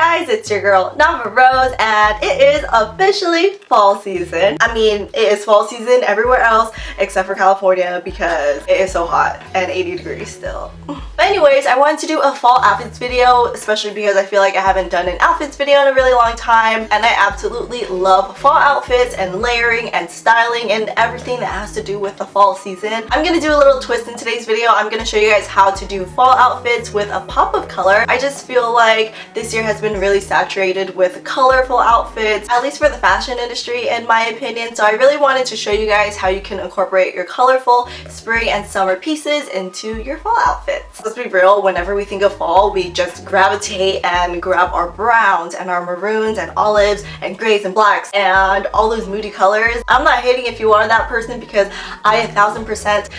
guys, it's your girl Nava Rose, and it is officially fall season. I mean, it is fall season everywhere else except for California because it is so hot and 80 degrees still. But anyways, I wanted to do a fall outfits video, especially because I feel like I haven't done an outfits video in a really long time, and I absolutely love fall outfits and layering and styling and everything that has to do with the fall season. I'm gonna do a little twist in today's video. I'm gonna show you guys how to do fall outfits with a pop of color. I just feel like this year has been really saturated with colorful outfits, at least for the fashion industry in my opinion. So I really wanted to show you guys how you can incorporate your colorful spring and summer pieces into your fall outfits. Let's be real, whenever we think of fall, we just gravitate and grab our browns and our maroons and olives and grays and blacks and all those moody colors. I'm not hating if you are that person because I 1000%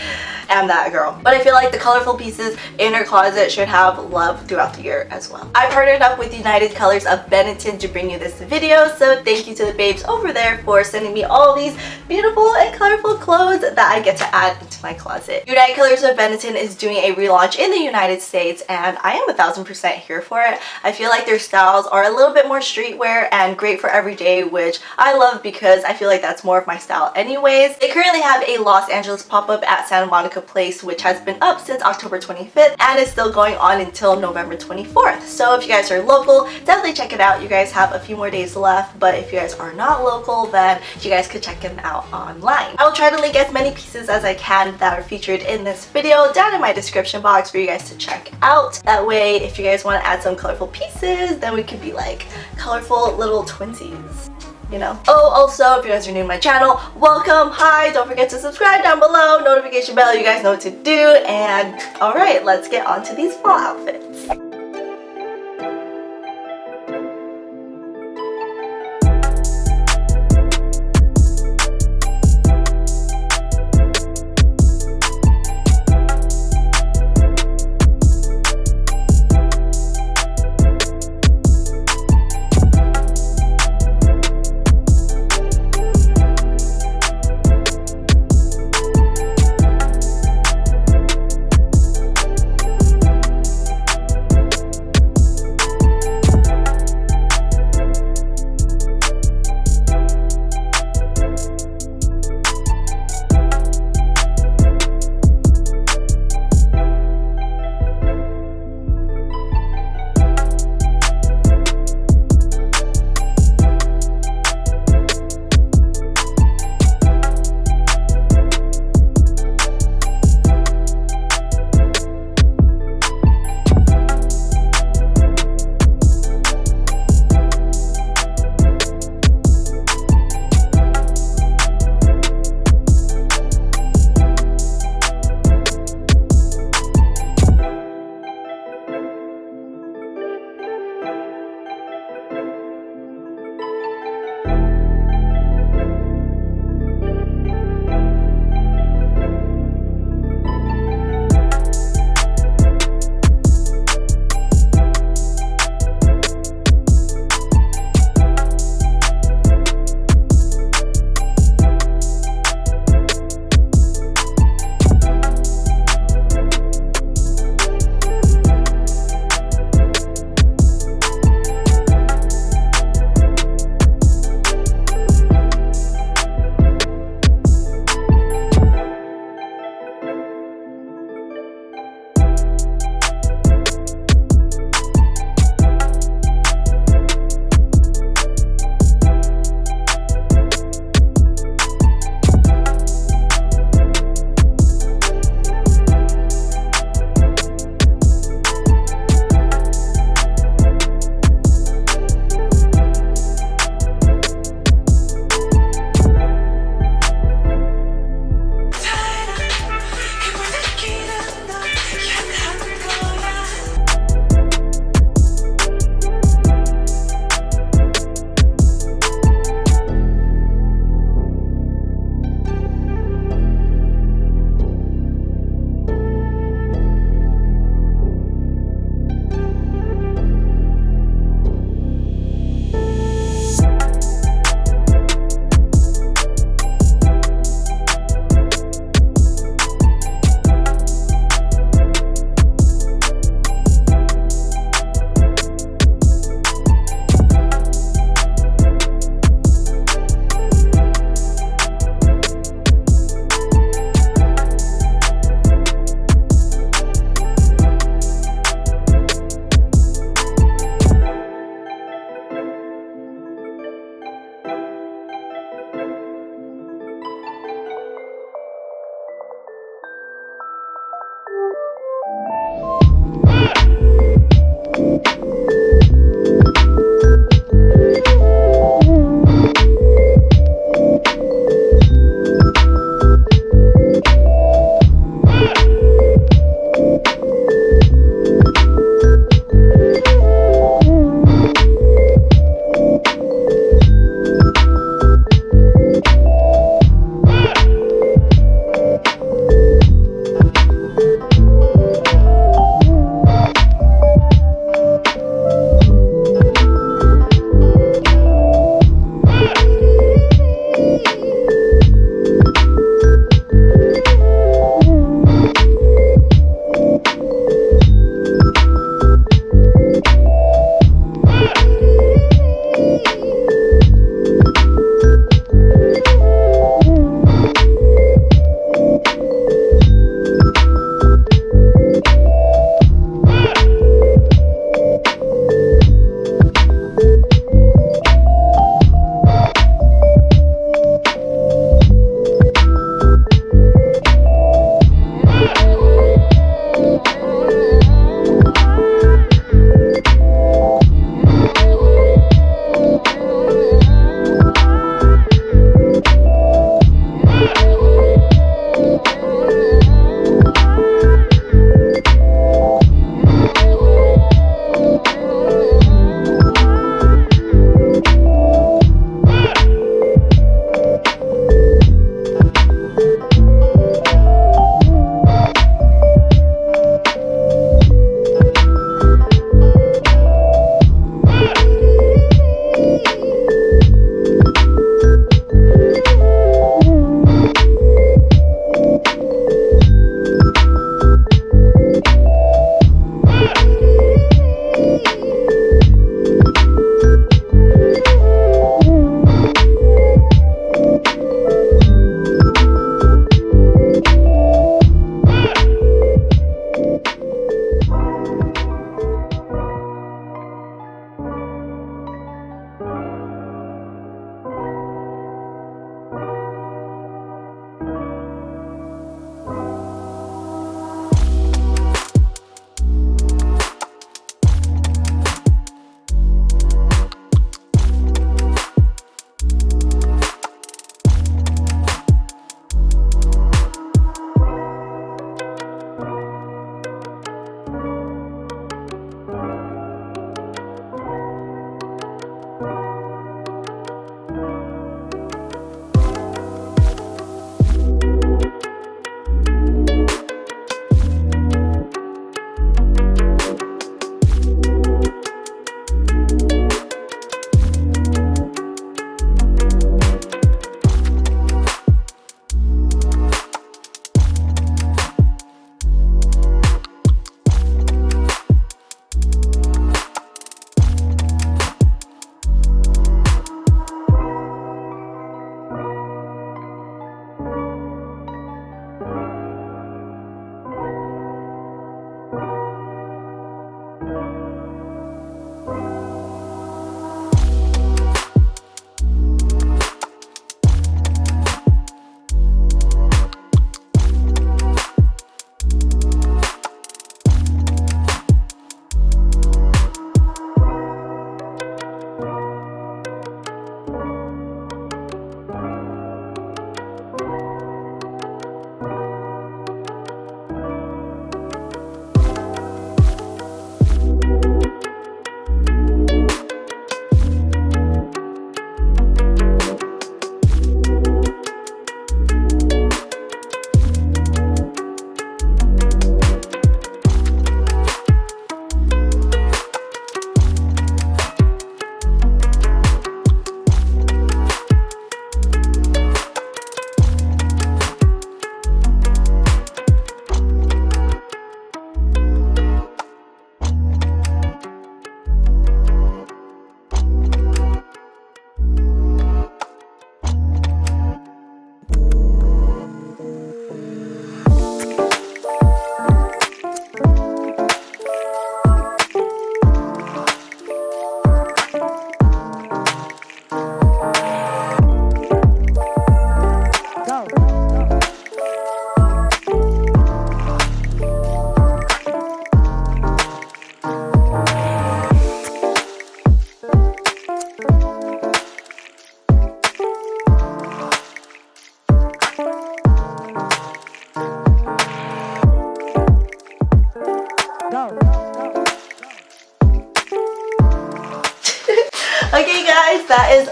am that girl. But I feel like the colorful pieces in your closet should have love throughout the year as well. I partnered up with United Colors of Benetton to bring you this video, so thank you to the babes over there for sending me all these beautiful and colorful clothes that I get to add into my closet. United Colors of Benetton is doing a relaunch in the United States, and I am 1000% here for it. I feel like their styles are a little bit more streetwear and great for everyday, which I love because I feel like that's more of my style anyways. They currently have a Los Angeles pop-up at Santa Monica Place, which has been up since October 25th and is still going on until November 24th. So if you guys are local, definitely check it out. You guys have a few more days left, but if you guys are not local, then you guys could check them out online. I will try to link as many pieces as I can that are featured in this video down in my description box for you guys to check out. That way, if you guys want to add some colorful pieces, then we could be like colorful little twinsies. You know. Oh, also, if you guys are new to my channel, welcome, hi, don't forget to subscribe down below, notification bell, you guys know what to do, and alright, let's get on to these fall outfits.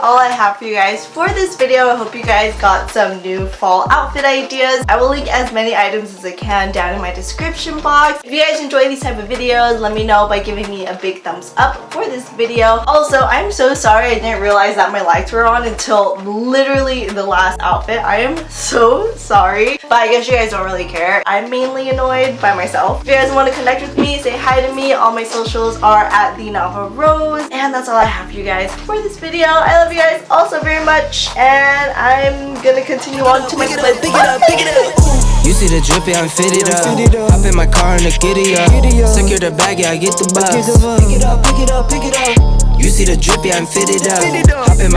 all I have for you guys for this video. I hope you guys got some new fall outfit ideas. I will link as many items as I can down in my description box. If you guys enjoy these type of videos, let me know by giving me a big thumbs up for this video. Also, I'm so sorry I didn't realize that my lights were on until literally the last outfit. I am so sorry, but I guess you guys don't really care. I'm mainly annoyed by myself. If you guys want to connect with me, say hi to me. All my socials are at the Nava Rose, and that's all I have for you guys for this video. I love you guys all so very much, and I'm gonna continue on to my split. Pick it up. You see the drippy, I'm fitted up. Hop in my car and the giddy up. Secure the bag, yeah, I get the bus. Pick it up. You see the drippy, I'm fitted up. Hop in my